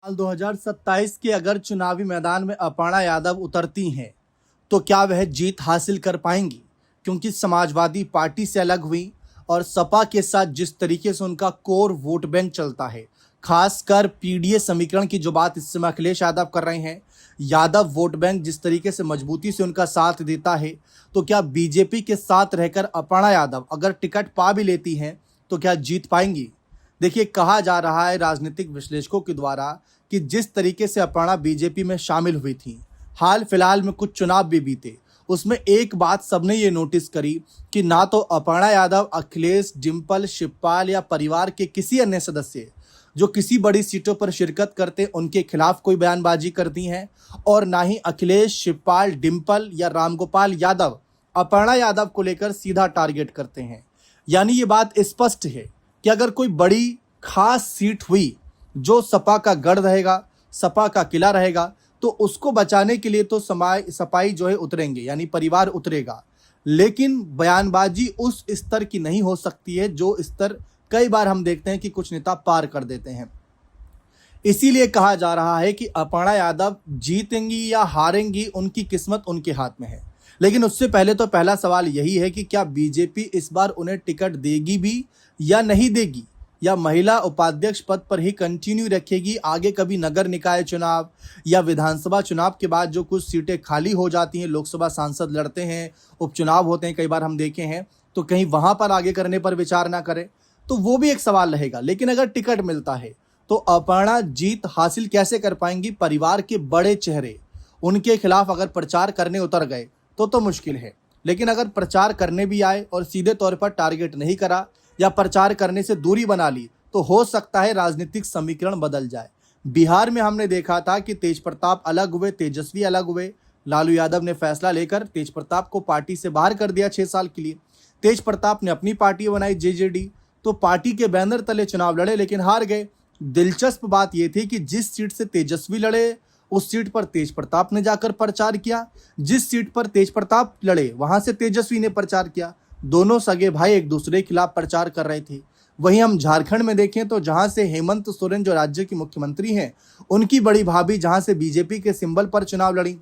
साल 2027 के अगर चुनावी मैदान में अपर्णा यादव उतरती हैं तो क्या वह जीत हासिल कर पाएंगी? क्योंकि समाजवादी पार्टी से अलग हुई और सपा के साथ जिस तरीके से उनका कोर वोट बैंक चलता है, खासकर पीडीए समीकरण की जो बात इस समय अखिलेश यादव कर रहे हैं, यादव वोट बैंक जिस तरीके से मजबूती से उनका साथ देता है, तो क्या बीजेपी के साथ रहकर अपर्णा यादव अगर टिकट पा भी लेती हैं तो क्या जीत पाएंगी? देखिए, कहा जा रहा है राजनीतिक विश्लेषकों के द्वारा कि जिस तरीके से अपर्णा बीजेपी में शामिल हुई थी, हाल फिलहाल में कुछ चुनाव भी बीते, उसमें एक बात सबने ये नोटिस करी कि ना तो अपर्णा यादव अखिलेश, डिंपल, शिवपाल या परिवार के किसी अन्य सदस्य जो किसी बड़ी सीटों पर शिरकत करते उनके खिलाफ कोई बयानबाजी करती हैं, और ना ही अखिलेश, शिवपाल, डिंपल या रामगोपाल यादव अपर्णा यादव को लेकर सीधा टारगेट करते हैं। यानी ये बात स्पष्ट है कि अगर कोई बड़ी खास सीट हुई जो सपा का गढ़ रहेगा, सपा का किला रहेगा, तो उसको बचाने के लिए तो सपाई जो है उतरेंगे, यानी परिवार उतरेगा। लेकिन बयानबाजी उस स्तर की नहीं हो सकती है जो स्तर कई बार हम देखते हैं कि कुछ नेता पार कर देते हैं। इसीलिए कहा जा रहा है कि अपर्णा यादव जीतेंगी या हारेंगी, उनकी किस्मत उनके हाथ में है। लेकिन उससे पहले तो पहला सवाल यही है कि क्या बीजेपी इस बार उन्हें टिकट देगी भी या नहीं देगी, या महिला उपाध्यक्ष पद पर ही कंटिन्यू रखेगी? आगे कभी नगर निकाय चुनाव या विधानसभा चुनाव के बाद जो कुछ सीटें खाली हो जाती हैं, लोकसभा सांसद लड़ते हैं, उपचुनाव होते हैं, कई बार हम देखे हैं, तो कहीं वहां पर आगे करने पर विचार ना करें, तो वो भी एक सवाल रहेगा। लेकिन अगर टिकट मिलता है तो अपर्णा जीत हासिल कैसे कर पाएंगी? परिवार के बड़े चेहरे उनके खिलाफ अगर प्रचार करने उतर गए तो मुश्किल है। लेकिन अगर प्रचार करने भी आए और सीधे तौर पर टारगेट नहीं करा या प्रचार करने से दूरी बना ली, तो हो सकता है राजनीतिक समीकरण बदल जाए। बिहार में हमने देखा था कि तेज प्रताप अलग हुए, तेजस्वी अलग हुए। लालू यादव ने फैसला लेकर तेज प्रताप को पार्टी से बाहर कर दिया 6 साल के लिए। तेज प्रताप ने अपनी पार्टी बनाई जेजेडी, तो पार्टी के बैनर तले चुनाव लड़े लेकिन हार गए। दिलचस्प बात यह थी कि जिस सीट से तेजस्वी लड़े उस सीट पर तेज प्रताप ने जाकर प्रचार किया, जिस सीट पर तेज प्रताप लड़े वहां से तेजस्वी ने प्रचार किया। दोनों सगे भाई एक दूसरे के खिलाफ प्रचार कर रहे थे। वहीं हम झारखंड में देखें तो जहां से हेमंत सोरेन जो राज्य की मुख्यमंत्री हैं, उनकी बड़ी भाभी जहां से बीजेपी के सिंबल पर चुनाव लड़ी,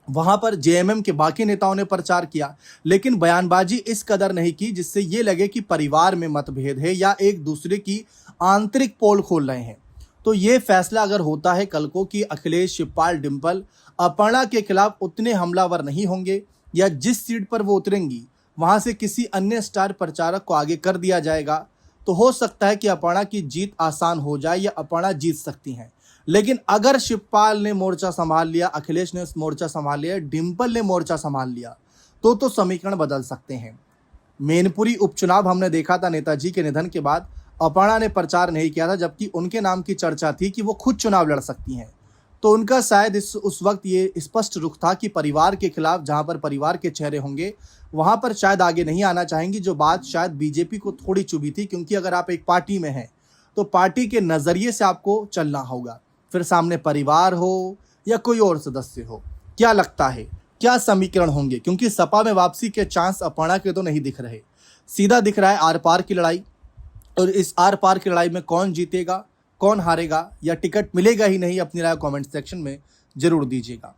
वहां पर जेएमएम के बाकी नेताओं ने प्रचार किया, लेकिन बयानबाजी इस कदर नहीं की जिससे ये लगे कि परिवार में मतभेद है या एक दूसरे की आंतरिक पोल खोल रहे हैं। तो ये फैसला अगर होता है कल को कि अखिलेश, शिवपाल, डिंपल अपर्णा के खिलाफ उतने हमलावर नहीं होंगे, या जिस सीट पर वो उतरेंगी वहां से किसी अन्य स्टार प्रचारक को आगे कर दिया जाएगा, तो हो सकता है कि अपर्णा की जीत आसान हो जाए या अपर्णा जीत सकती हैं। लेकिन अगर शिवपाल ने मोर्चा संभाल लिया, अखिलेश ने मोर्चा संभाल लिया, डिंपल ने मोर्चा संभाल लिया, तो समीकरण बदल सकते हैं। मैनपुरी उपचुनाव हमने देखा था, नेताजी के निधन के बाद अपर्णा ने प्रचार नहीं किया था, जबकि उनके नाम की चर्चा थी कि वो खुद चुनाव लड़ सकती हैं। तो उनका शायद उस वक्त ये स्पष्ट रुख था कि परिवार के खिलाफ, जहां पर परिवार के चेहरे होंगे वहां पर शायद आगे नहीं आना चाहेंगी, जो बात शायद बीजेपी को थोड़ी चुभी थी। क्योंकि अगर आप एक पार्टी में हैं तो पार्टी के नजरिए से आपको चलना होगा, फिर सामने परिवार हो या कोई और सदस्य हो। क्या लगता है क्या समीकरण होंगे? क्योंकि सपा में वापसी के चांस अपर्णा के तो नहीं दिख रहे, सीधा दिख रहा है आर पार की लड़ाई। और इस आर पार की लड़ाई में कौन जीतेगा, कौन हारेगा, या टिकट मिलेगा ही नहीं, अपनी राय कमेंट सेक्शन में जरूर दीजिएगा।